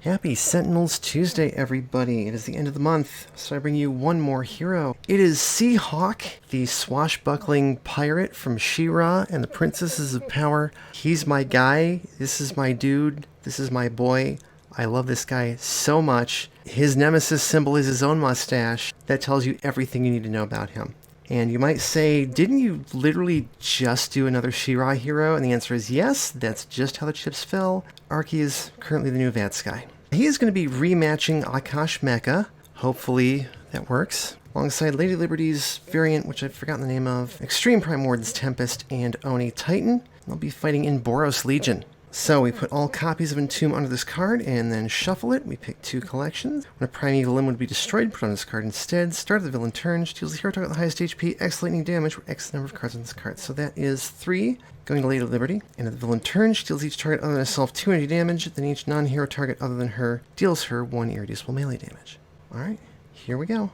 Happy Sentinels Tuesday, everybody. It is the end of the month, so I bring you one more hero. It is Seahawk, the swashbuckling pirate from She-Ra and the Princesses of Power. He's my guy. This is my dude. This is my boy. I love this guy so much. His nemesis symbol is his own mustache. That tells you everything you need to know about him. And you might say, didn't you literally just do another She-Ra hero? And the answer is yes, that's just how the chips fell. Arky is currently the new Vats guy. He is going to be rematching Akash Mecha. Hopefully that works. Alongside Lady Liberty's variant, which I've forgotten the name of, Extreme Primord's Tempest, and Oni Titan. They'll be fighting in Boros Legion. So we put all copies of Entomb under this card and then shuffle it. We pick two collections. When a primeval limb would be destroyed, put on this card instead. Start of the villain turn. She deals the hero target with the highest HP, X lightning damage, or X number of cards on this card. So that is 3. Going to Lady Liberty. And at the villain turn, she deals each target other than herself 2 energy damage. Then each non-hero target other than her deals her 1 irreducible melee damage. Alright, here we go.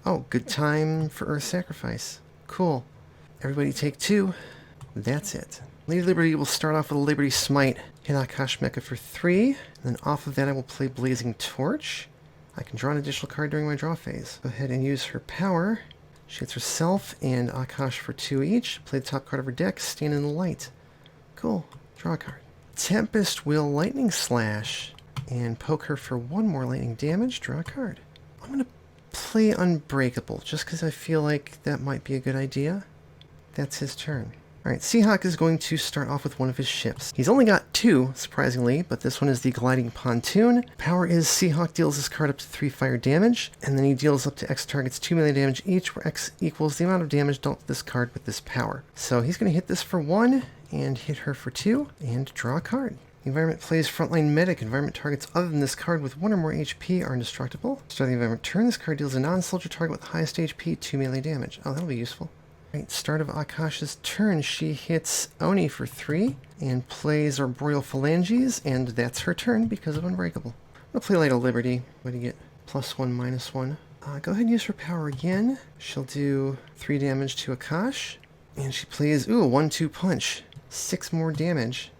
Oh, good time for Earth Sacrifice. Cool. Everybody take 2. That's it. Lady Liberty will start off with a Liberty Smite, hit Akash Mecha for 3, and then off of that I will play Blazing Torch. I can draw an additional card during my draw phase. Go ahead and use her power. She hits herself and Akash for 2 each. Play the top card of her deck, stand in the light. Cool. Draw a card. Tempest will Lightning Slash and poke her for 1 more lightning damage. Draw a card. I'm going to play Unbreakable just because I feel like that might be a good idea. That's his turn. Alright, Seahawk is going to start off with one of his ships. He's only got 2, surprisingly, but this one is the Gliding Pontoon. Power is Seahawk deals this card up to 3 fire damage, and then he deals up to X targets 2 melee damage each, where X equals the amount of damage dealt to this card with this power. So he's going to hit this for 1, and hit her for 2, and draw a card. The environment plays Frontline Medic. Environment targets other than this card with 1 or more HP are indestructible. Start the environment turn, this card deals a non-soldier target with the highest HP 2 melee damage. Oh, that'll be useful. Right, start of Akash's turn, she hits Oni for 3 and plays Arboreal Phalanges, and that's her turn because of Unbreakable. I'll play Light of Liberty. What do you get? +1, -1. Go ahead and use her power again. She'll do 3 damage to Akash, and she plays, a 1-2 punch. 6 more damage.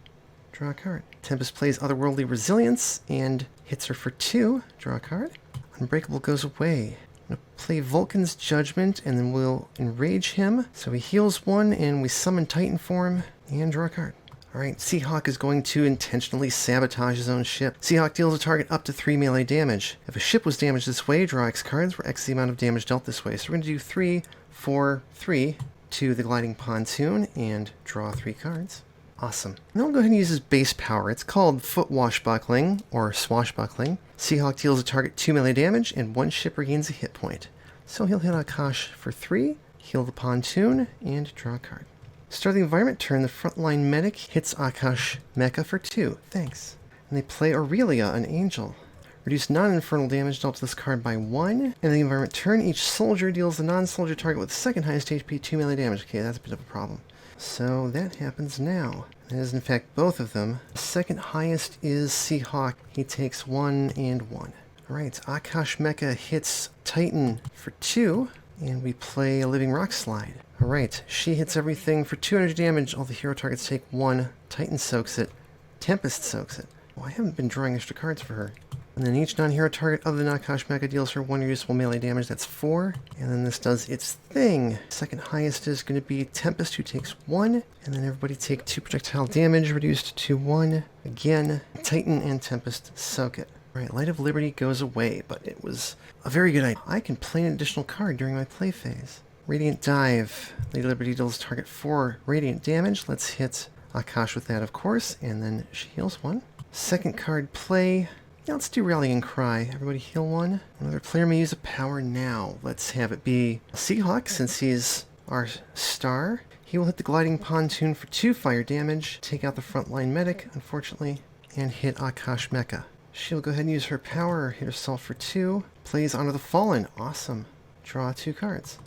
Draw a card. Tempest plays Otherworldly Resilience and hits her for 2. Draw a card. Unbreakable goes away. I'm going to play Vulcan's Judgment, and then we'll enrage him. So he heals 1, and we summon Titan form, and draw a card. Alright, Seahawk is going to intentionally sabotage his own ship. Seahawk deals a target up to 3 melee damage. If a ship was damaged this way, draw X cards, where X is the amount of damage dealt this way. So we're going to do 3, 4, 3 to the Gliding Pontoon, and draw 3 cards. Awesome. Now we'll go ahead and use his base power. It's called Foot Washbuckling, or Swashbuckling. Seahawk deals a target 2 melee damage, and 1 ship regains a hit point. So he'll hit Akash for 3, heal the Pontoon, and draw a card. Start the environment turn, the Frontline Medic hits Akash Mecha for 2. Thanks. And they play Aurelia, an angel. Reduce non-infernal damage dealt to this card by 1. And the environment turn, each soldier deals the non-soldier target with the second highest HP 2 melee damage. Okay, that's a bit of a problem. So that happens now. That is in fact both of them. The second highest is Seahawk. He takes 1 and 1. Alright, Akash Mecha hits Titan for 2, and we play a Living Rock Slide. Alright, she hits everything for 200 damage. All the hero targets take 1. Titan soaks it. Tempest soaks it. Oh, I haven't been drawing extra cards for her. And then each non-hero target other than Akash Mecha deals her 1 useful melee damage. That's 4. And then this does its thing. Second highest is going to be Tempest, who takes 1. And then everybody take 2 projectile damage, reduced to 1. Again, Titan and Tempest soak it. Alright, Light of Liberty goes away, but it was a very good idea. I can play an additional card during my play phase. Radiant Dive. Lady Liberty deals target 4 radiant damage. Let's hit Akash with that, of course. And then she heals 1. Second card play. Yeah, let's do Rallying Cry. Everybody heal 1. Another player may use a power now. Let's have it be Seahawk, since he's our star. He will hit the Gliding Pontoon for 2 fire damage, take out the Frontline Medic, unfortunately, and hit Akash Mecha. She'll go ahead and use her power, hit herself for 2. Plays Honor the Fallen. Awesome. Draw 2 cards.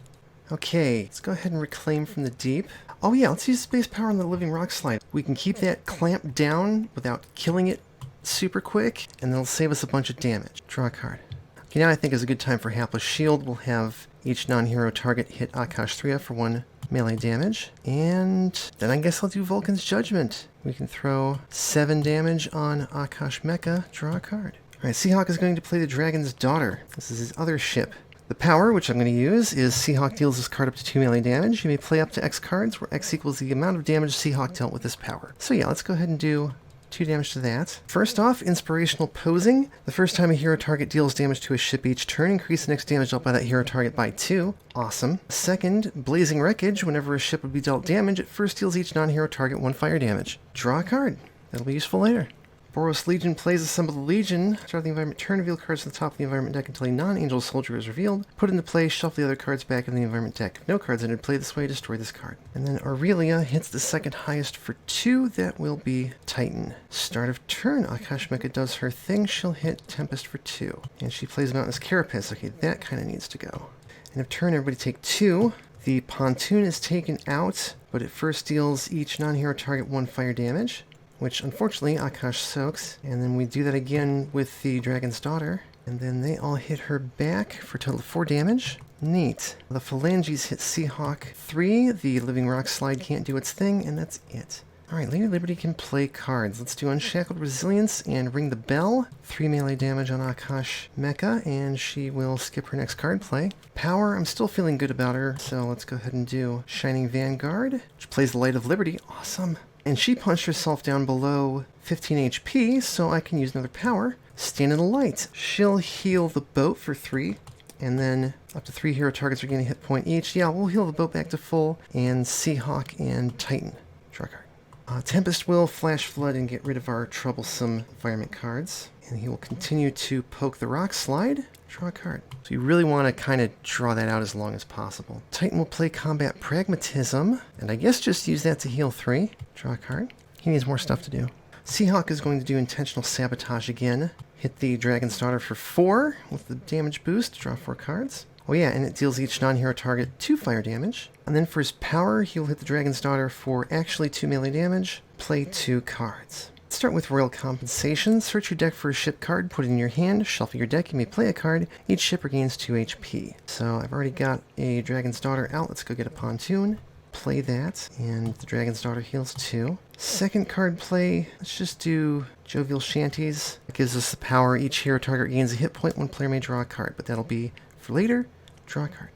Okay, let's go ahead and Reclaim from the Deep. Oh yeah, let's use Space Power on the Living Rock Slide. We can keep that clamped down without killing it super quick, and that'll save us a bunch of damage. Draw a card. Okay, now I think is a good time for Hapless Shield. We'll have each non-hero target hit Akash 3 for 1 melee damage. And then I guess I'll do Vulcan's Judgment. We can throw 7 damage on Akash Mecha, draw a card. Alright, Seahawk is going to play the Dragon's Daughter. This is his other ship. The power, which I'm going to use, is Seahawk deals this card up to 2 melee damage. You may play up to X cards, where X equals the amount of damage Seahawk dealt with this power. So yeah, let's go ahead and do 2 damage to that. First off, Inspirational Posing. The first time a hero target deals damage to a ship each turn, increase the next damage dealt by that hero target by 2. Awesome. Second, Blazing Wreckage. Whenever a ship would be dealt damage, it first deals each non-hero target 1 fire damage. Draw a card. That'll be useful later. Boros Legion plays Assemble the Legion. Start the environment turn, reveal cards to the top of the environment deck until a non-angel soldier is revealed. Put into play, shuffle the other cards back in the environment deck. If no cards entered play this way, destroy this card. And then Aurelia hits the second highest for 2. That will be Titan. Start of turn, Akash Mecha does her thing. She'll hit Tempest for 2. And she plays Mountainous Carapace. Okay, that kind of needs to go. End of turn, everybody take 2. The Pontoon is taken out, but it first deals each non-hero target 1 fire damage, which unfortunately Akash soaks, and then we do that again with the Dragon's Daughter, and then they all hit her back for a total of 4 damage. Neat. The Phalanges hit Seahawk 3, the Living Rock Slide can't do its thing, and that's it. Alright, Lady Liberty can play cards. Let's do Unshackled Resilience and Ring the Bell. 3 melee damage on Akash Mecha, and she will skip her next card play. Power, I'm still feeling good about her, so let's go ahead and do Shining Vanguard, which plays the Light of Liberty. Awesome. And she punched herself down below 15 HP, so I can use another power. Stand in the Light. She'll heal the boat for 3, and then up to 3 hero targets are getting a hit point each. Yeah, we'll heal the boat back to full, and Seahawk and Titan. Draw a card. Tempest will Flash Flood and get rid of our troublesome environment cards, and he will continue to poke the Rock Slide. Draw a card. So you really want to kind of draw that out as long as possible. Titan will play Combat Pragmatism, and I guess just use that to heal 3. Draw a card. He needs more stuff to do. Seahawk is going to do Intentional Sabotage again. Hit the Dragon's Daughter for 4 with the damage boost. Draw 4 cards. Oh yeah, and it deals each non-hero target 2 fire damage. And then for his power, he'll hit the Dragon's Daughter for actually 2 melee damage. Play 2 cards. Let's start with Royal Compensation. Search your deck for a ship card, put it in your hand, shuffle your deck, you may play a card. Each ship regains 2 HP. So I've already got a Dragon's Daughter out. Let's go get a Pontoon. Play that, and the Dragon's Daughter heals 2. Second card play, let's just do Jovial Shanties. It gives us the power. Each hero target gains a hit point. 1 player may draw a card, but that'll be for later. Draw a card.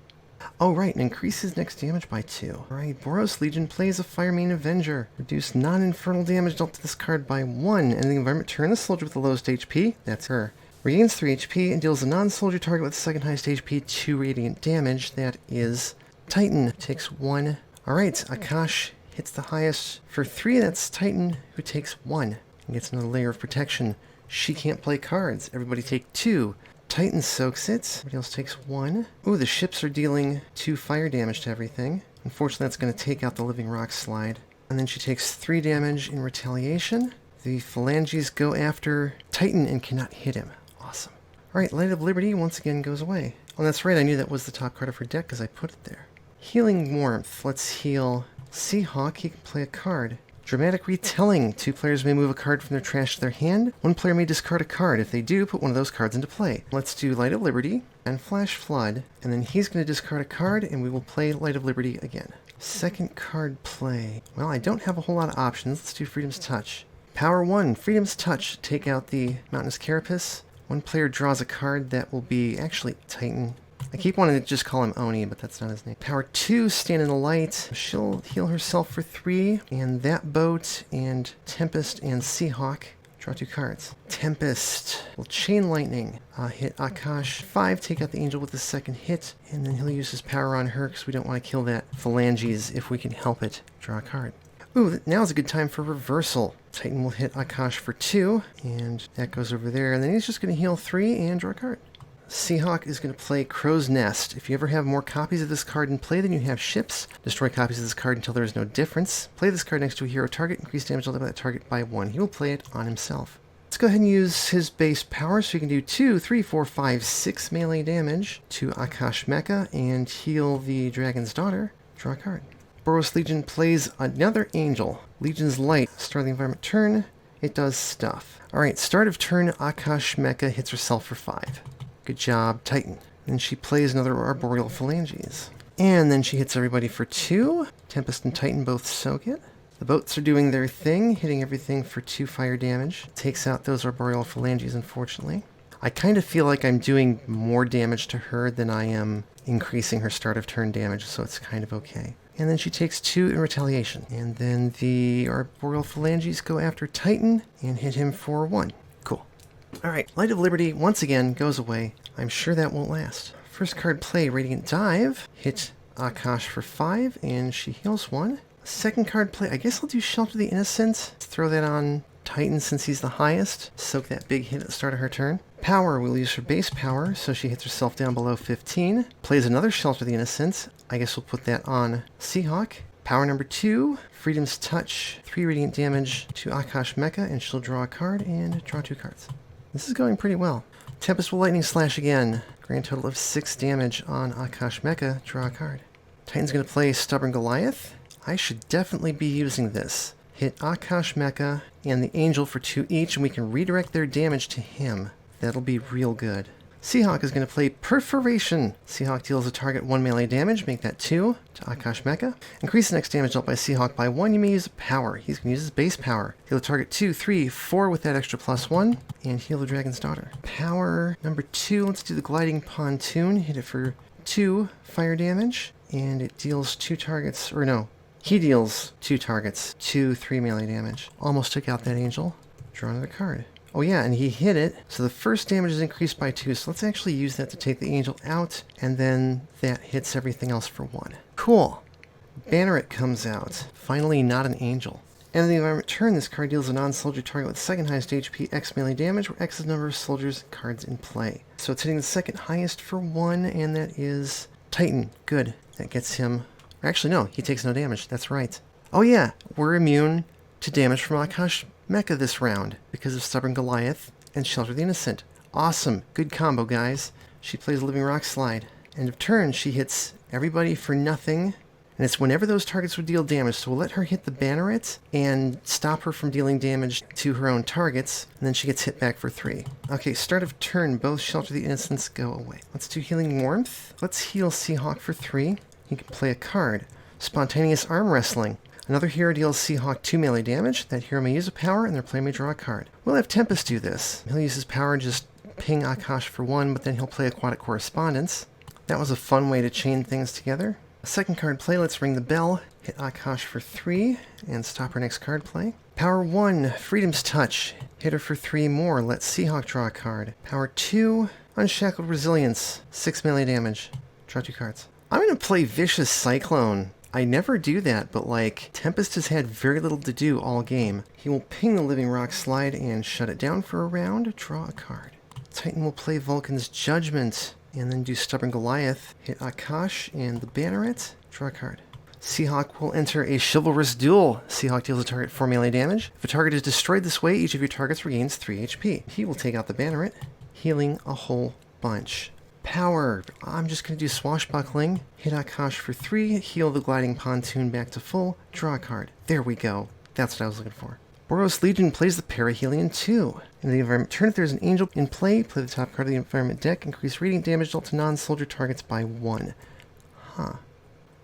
Oh, right, and increases next damage by 2. Alright, Boros Legion plays a Firemane Avenger. Reduce non-infernal damage dealt to this card by 1. And the environment turn the soldier with the lowest HP. That's her. Regains 3 HP and deals a non-soldier target with the second highest HP 2 radiant damage. That is Titan. Takes 1. Alright, Akash hits the highest for 3. That's Titan, who takes 1. And gets another layer of protection. She can't play cards. Everybody take 2. Titan soaks it. Everybody else takes 1. Ooh, the ships are dealing 2 fire damage to everything. Unfortunately, that's going to take out the Living Rock Slide. And then she takes 3 damage in retaliation. The Phalanges go after Titan and cannot hit him. Awesome. Alright, Light of Liberty once again goes away. Oh, that's right, I knew that was the top card of her deck because I put it there. Healing Warmth. Let's heal Seahawk. He can play a card. Dramatic Retelling. 2 players may move a card from their trash to their hand. 1 player may discard a card. If they do, put one of those cards into play. Let's do Light of Liberty and Flash Flood, and then he's going to discard a card, and we will play Light of Liberty again. Second card play. Well, I don't have a whole lot of options. Let's do Freedom's Touch. Power 1, Freedom's Touch. Take out the Mountainous Carapace. 1 player draws a card that will be actually Titan. I keep wanting to just call him Oni, but that's not his name. Power 2, Stand in the Light. She'll heal herself for 3. And that boat, and Tempest, and Seahawk. Draw 2 cards. Tempest will Chain Lightning. Hit Akash 5, take out the Angel with the second hit. And then he'll use his power on her, because we don't want to kill that Phalanges if we can help it. Draw a card. Ooh, now's a good time for Reversal. Titan will hit Akash for 2. And that goes over there. And then he's just going to heal 3 and draw a card. Seahawk is going to play Crow's Nest. If you ever have more copies of this card in play than you have ships, destroy copies of this card until there is no difference. Play this card next to a hero target, increase damage dealt by that target by 1. He will play it on himself. Let's go ahead and use his base power so he can do 2, 3, 4, 5, 6 melee damage to Akash Mecha and heal the Dragon's Daughter. Draw a card. Boros Legion plays another Angel. Legion's Light. Start the environment turn. It does stuff. Alright, start of turn, Akash Mecha hits herself for 5. Good job, Titan. Then she plays another Arboreal Phalanges. And then she hits everybody for 2. Tempest and Titan both soak it. The boats are doing their thing, hitting everything for 2 fire damage. Takes out those Arboreal Phalanges, unfortunately. I kind of feel like I'm doing more damage to her than I am increasing her start of turn damage, so it's kind of okay. And then she takes 2 in retaliation. And then the Arboreal Phalanges go after Titan and hit him for 1. Cool. Alright, Light of Liberty once again goes away. I'm sure that won't last. First card play, Radiant Dive. Hit Akash for 5, and she heals 1. Second card play, I guess I'll do Shelter the Innocent. Let's throw that on Titan since he's the highest. Soak that big hit at the start of her turn. Power, we'll use her base power, so she hits herself down below 15. Plays another Shelter the Innocent. I guess we'll put that on Seahawk. Power number 2, Freedom's Touch. 3 radiant damage to Akash Mecha, and she'll draw a card and draw 2 cards. This is going pretty well. Tempest will Lightning Slash again. Grand total of 6 damage on Akash Mecha. Draw a card. Titan's going to play Stubborn Goliath. I should definitely be using this. Hit Akash Mecha and the Angel for 2 each, and we can redirect their damage to him. That'll be real good. Seahawk is going to play Perforation. Seahawk deals a target 1 melee damage, make that 2 to Akash Mecha. Increase the next damage dealt by Seahawk by 1. You may use power. He's going to use his base power. Heal a target 2, 3, 4 with that extra +1, and heal the Dragon's Daughter. Power number 2, let's do the Gliding Pontoon. Hit it for 2 fire damage, and it deals 2 targets, or no, he deals 2 targets, 2 3 melee damage. Almost took out that Angel. Draw another card. Oh yeah, and he hit it, so the first damage is increased by 2, so let's actually use that to take the Angel out, and then that hits everything else for 1. Cool. Banneret comes out. Finally not an Angel. End of the environment turn, this card deals a non-soldier target with second highest HP X melee damage, where X is the number of soldiers and cards in play. So it's hitting the second highest for 1, and that is Titan. Good. That gets him... Actually, no, he takes no damage. That's right. Oh yeah, we're immune to damage from Akash Mecha this round because of Stubborn Goliath and Shelter the Innocent. Awesome. Good combo, guys. She plays Living Rock Slide. End of turn, she hits everybody for nothing, and it's whenever those targets would deal damage, so we'll let her hit the Banneret and stop her from dealing damage to her own targets, and then she gets hit back for 3. Okay, start of turn, both Shelter the Innocents go away. Let's do Healing Warmth. Let's heal Seahawk for 3. He can play a card. Spontaneous Arm Wrestling. Another hero deals Seahawk 2 melee damage. That hero may use a power, and their player may draw a card. We'll have Tempest do this. He'll use his power and just ping Akash for 1, but then he'll play Aquatic Correspondence. That was a fun way to chain things together. Second card play, let's ring the bell. Hit Akash for 3, and stop her next card play. Power 1, Freedom's Touch. Hit her for 3 more. Let Seahawk draw a card. Power 2, Unshackled Resilience. 6 melee damage. Draw 2 cards. I'm going to play Vicious Cyclone. I never do that, but like, Tempest has had very little to do all game. He will ping the Living Rock Slide and shut it down for a round. Draw a card. Titan will play Vulcan's Judgment, and then do Stubborn Goliath. Hit Akash and the Banneret. Draw a card. Seahawk will enter a Chivalrous Duel. Seahawk deals a target 4 melee damage. If a target is destroyed this way, each of your targets regains 3 HP. He will take out the Banneret, healing a whole bunch. Power. I'm just going to do Swashbuckling. Hit Akash for 3, heal the Gliding Pontoon back to full, draw a card. There we go. That's what I was looking for. Boros Legion plays the Perihelion 2. In the environment turn, if there's an Angel in play the top card of the environment deck, increase radiant damage dealt to non-soldier targets by 1. Huh.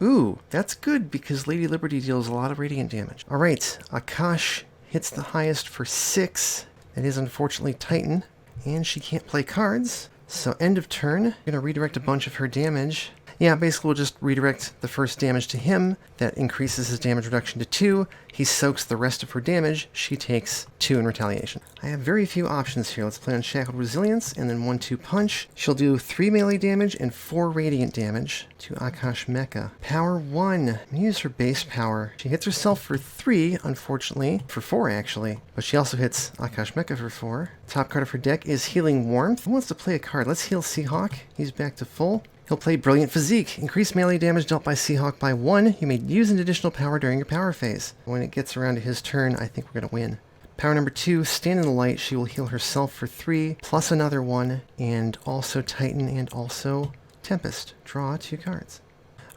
Ooh, that's good because Lady Liberty deals a lot of radiant damage. Alright, Akash hits the highest for 6. That is unfortunately Titan. And she can't play cards. So end of turn, I'm going to redirect a bunch of her damage. Yeah, basically we'll just redirect the first damage to him. That increases his damage reduction to 2. He soaks the rest of her damage. She takes 2 in retaliation. I have very few options here. Let's play Unshackled Resilience and then 1-2 Punch. She'll do 3 melee damage and 4 radiant damage to Akash Mecha. Power 1. I'm going to use her base power. She hits herself for 3, unfortunately. For 4, actually. But she also hits Akash Mecha for 4. Top card of her deck is Healing Warmth. Who wants to play a card? Let's heal Seahawk. He's back to full. He'll play Brilliant Physique. Increase melee damage dealt by Seahawk by 1. You may use an additional power during your power phase. When it gets around to his turn, I think we're going to win. Power number 2, Stand in the Light. She will heal herself for 3, plus another 1, and also Titan and also Tempest. Draw 2 cards.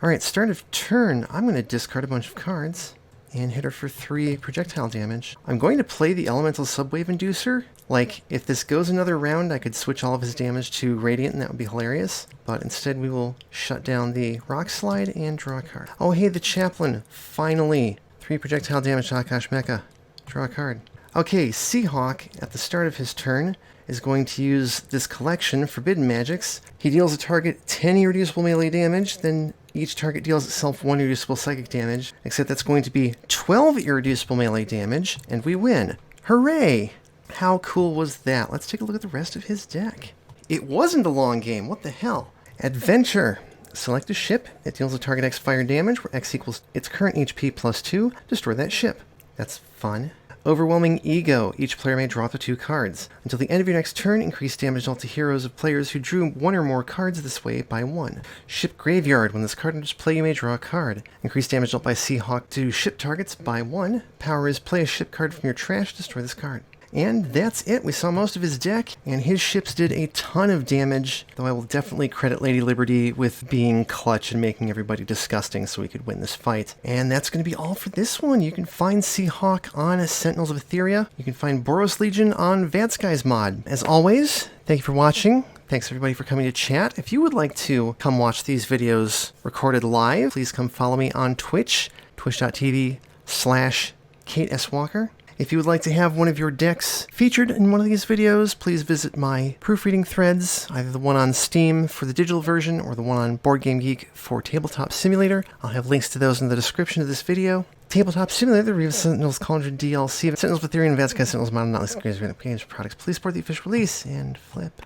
Alright, start of turn. I'm going to discard a bunch of cards and hit her for 3 projectile damage. I'm going to play the Elemental Subwave Inducer. Like, if this goes another round, I could switch all of his damage to Radiant, and that would be hilarious. But instead, we will shut down the Rock Slide and draw a card. Oh, hey, the Chaplain. Finally. 3 projectile damage to Akash Mecha. Draw a card. Okay, Seahawk, at the start of his turn, is going to use this collection, Forbidden Magics. He deals a target 10 irreducible melee damage, then each target deals itself 1 irreducible psychic damage, except that's going to be 12 irreducible melee damage, and we win. Hooray! How cool was that? Let's take a look at the rest of his deck. It wasn't a long game. What the hell? Adventure. Select a ship. It deals a target X fire damage, where X equals its current HP plus 2. Destroy that ship. That's fun. Overwhelming Ego. Each player may draw up to 2 cards. Until the end of your next turn, increase damage dealt to heroes of players who drew 1 or more cards this way by 1. Ship Graveyard. When this card enters play, you may draw a card. Increase damage dealt by Seahawk to ship targets by 1. Power is play a ship card from your trash, destroy this card. And that's it. We saw most of his deck, and his ships did a ton of damage, though I will definitely credit Lady Liberty with being clutch and making everybody disgusting so we could win this fight. And that's going to be all for this one. You can find Seahawk on Sentinels of Etheria. You can find Boros Legion on Vatskai's mod. As always, thank you for watching. Thanks everybody for coming to chat. If you would like to come watch these videos recorded live, please come follow me on Twitch, twitch.tv/Kate S. Walker. If you would like to have one of your decks featured in one of these videos, please visit my proofreading threads, either the one on Steam for the digital version or the one on Board Game Geek for Tabletop Simulator. I'll have links to those in the description of this video. Tabletop Simulator, the Real Sentinels Cauldron DLC, Sentinels of Etheria, and Vatskai's Sentinels Modern Not Least Games products. Please support the official release and flip.